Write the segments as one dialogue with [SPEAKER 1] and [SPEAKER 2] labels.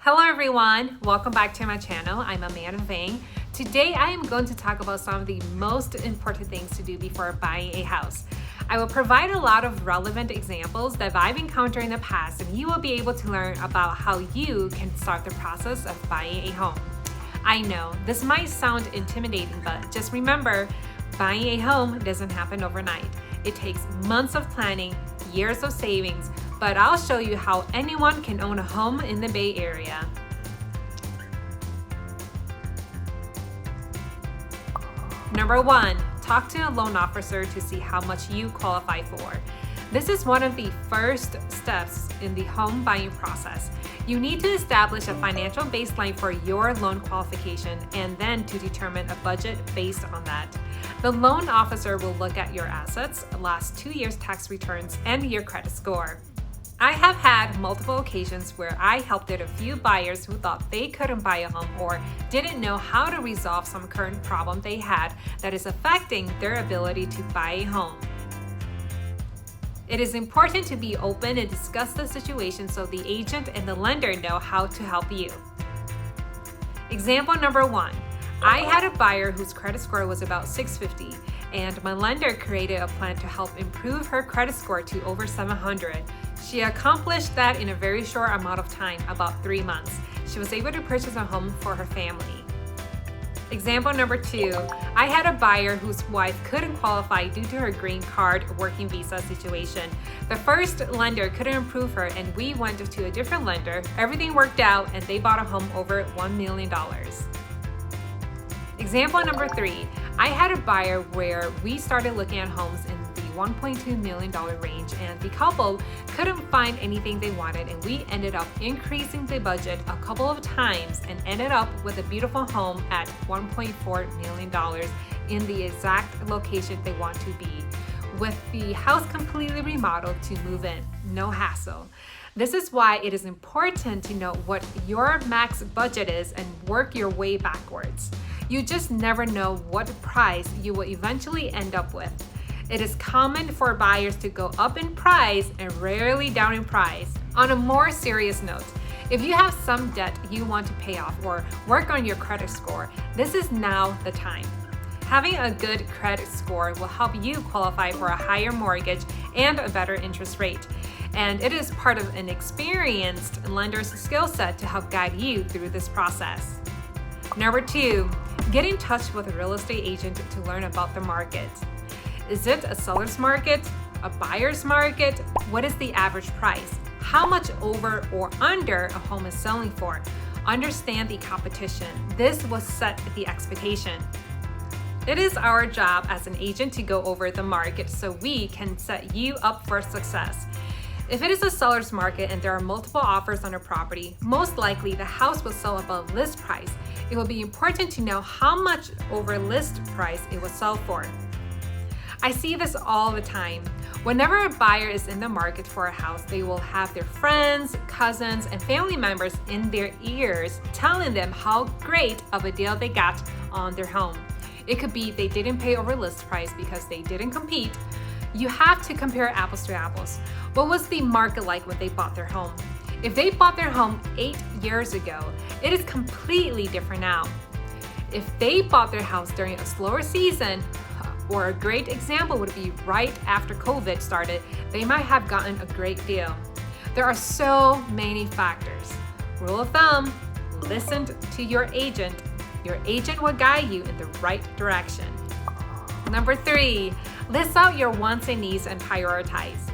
[SPEAKER 1] Hello everyone, welcome back to my channel. I'm Amanda Vang. Today I am going to talk about some of the most important things to do before buying a house. I will provide a lot of relevant examples that I've encountered in the past, and you will be able to learn about how you can start the process of buying a home. I know this might sound intimidating, but just remember, buying a home doesn't happen overnight. It takes months of planning, years of savings, but I'll show you how anyone can own a home in the Bay Area. Number 1, talk to a loan officer to see how much you qualify for. This is one of the first steps in the home buying process. You need to establish a financial baseline for your loan qualification and then to determine a budget based on that. The loan officer will look at your assets, last 2 years' tax returns, and your credit score. I have had multiple occasions where I helped out a few buyers who thought they couldn't buy a home or didn't know how to resolve some current problem they had that is affecting their ability to buy a home. It is important to be open and discuss the situation so the agent and the lender know how to help you. Example number 1. I had a buyer whose credit score was about 650, and my lender created a plan to help improve her credit score to over 700. She accomplished that in a very short amount of time, about 3 months. She was able to purchase a home for her family. Example number 2, I had a buyer whose wife couldn't qualify due to her green card working visa situation. The first lender couldn't approve her, and we went to a different lender. Everything worked out and they bought a home over $1 million. Example number 3, I had a buyer where we started looking at homes in the $1.2 million range, and the couple couldn't find anything they wanted, and we ended up increasing the budget a couple of times and ended up with a beautiful home at $1.4 million in the exact location they want to be, with the house completely remodeled to move in. No hassle. This is why it is important to know what your max budget is and work your way backwards. You just never know what price you will eventually end up with. It is common for buyers to go up in price and rarely down in price. On a more serious note, if you have some debt you want to pay off or work on your credit score, this is now the time. Having a good credit score will help you qualify for a higher mortgage and a better interest rate. And it is part of an experienced lender's skill set to help guide you through this process. Number 2, get in touch with a real estate agent to learn about the market. Is it a seller's market? A buyer's market? What is the average price? How much over or under a home is selling for? Understand the competition. This will set the expectation. It is our job as an agent to go over the market so we can set you up for success. If it is a seller's market and there are multiple offers on a property, most likely the house will sell above list price. It will be important to know how much over list price it will sell for. I see this all the time. Whenever a buyer is in the market for a house, they will have their friends, cousins, and family members in their ears telling them how great of a deal they got on their home. It could be they didn't pay over list price because they didn't compete. You have to compare apples to apples. What was the market like when they bought their home? If they bought their home 8 years ago, it is completely different now. If they bought their house during a slower season, or a great example would be right after COVID started, they might have gotten a great deal. There are so many factors. Rule of thumb, listen to your agent. Your agent will guide you in the right direction. Number 3, list out your wants and needs and prioritize.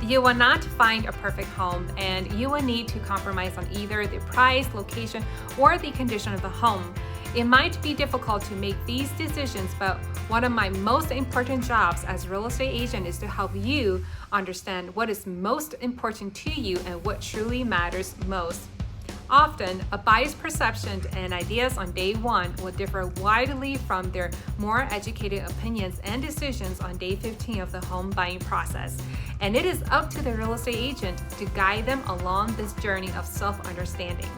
[SPEAKER 1] You will not find a perfect home, and you will need to compromise on either the price, location, or the condition of the home. It might be difficult to make these decisions, but one of my most important jobs as a real estate agent is to help you understand what is most important to you and what truly matters most. Often, a buyer's perception and ideas on day 1 will differ widely from their more educated opinions and decisions on day 15 of the home buying process. And it is up to the real estate agent to guide them along this journey of self-understanding.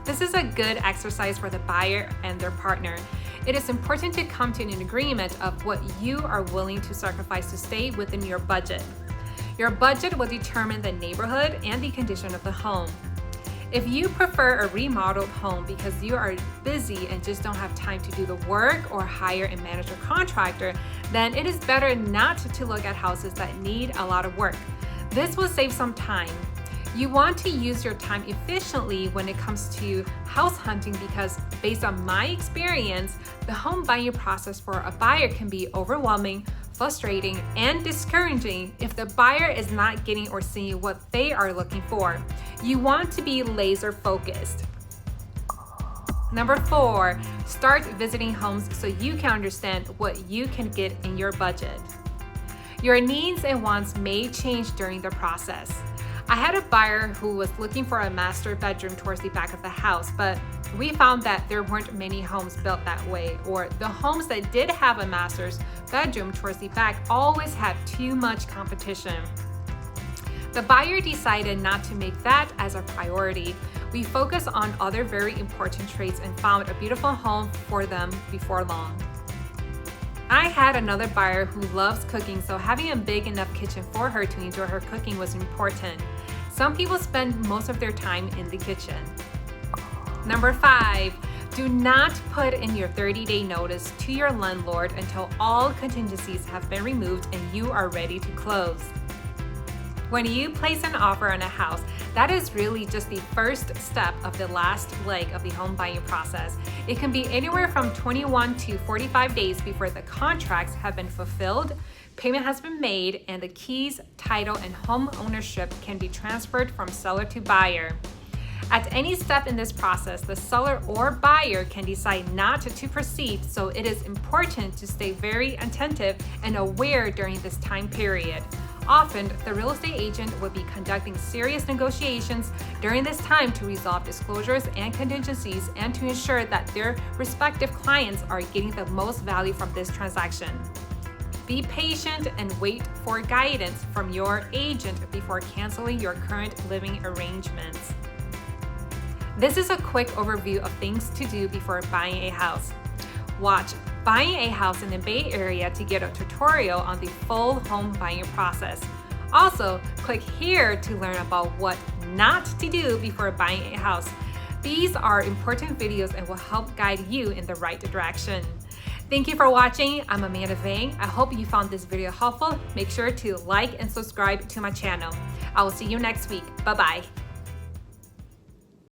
[SPEAKER 1] This is a good exercise for the buyer and their partner. It is important to come to an agreement of what you are willing to sacrifice to stay within your budget. Your budget will determine the neighborhood and the condition of the home. If you prefer a remodeled home because you are busy and just don't have time to do the work or hire a manager contractor, then it is better not to look at houses that need a lot of work. This will save some time. You want to use your time efficiently when it comes to house hunting because, based on my experience, the home buying process for a buyer can be overwhelming, frustrating, and discouraging if the buyer is not getting or seeing what they are looking for. You want to be laser focused. Number 4, start visiting homes so you can understand what you can get in your budget. Your needs and wants may change during the process. I had a buyer who was looking for a master bedroom towards the back of the house, but we found that there weren't many homes built that way, or the homes that did have a master's bedroom towards the back always had too much competition. The buyer decided not to make that as a priority. We focused on other very important traits and found a beautiful home for them before long. I had another buyer who loves cooking, so having a big enough kitchen for her to enjoy her cooking was important. Some people spend most of their time in the kitchen. Number 5, do not put in your 30-day notice to your landlord until all contingencies have been removed and you are ready to close. When you place an offer on a house, that is really just the first step of the last leg of the home buying process. It can be anywhere from 21 to 45 days before the contracts have been fulfilled, payment has been made, and the keys, title, and home ownership can be transferred from seller to buyer. At any step in this process, the seller or buyer can decide not to proceed, so it is important to stay very attentive and aware during this time period. Often, the real estate agent will be conducting serious negotiations during this time to resolve disclosures and contingencies and to ensure that their respective clients are getting the most value from this transaction. Be patient and wait for guidance from your agent before canceling your current living arrangements. This is a quick overview of things to do before buying a house. Watch Buying a House in the Bay Area to get a tutorial on the full home buying process. Also, click here to learn about what not to do before buying a house. These are important videos and will help guide you in the right direction. Thank you for watching. I'm Amanda Vang. I hope you found this video helpful. Make sure to like and subscribe to my channel. I will see you next week. Bye-bye.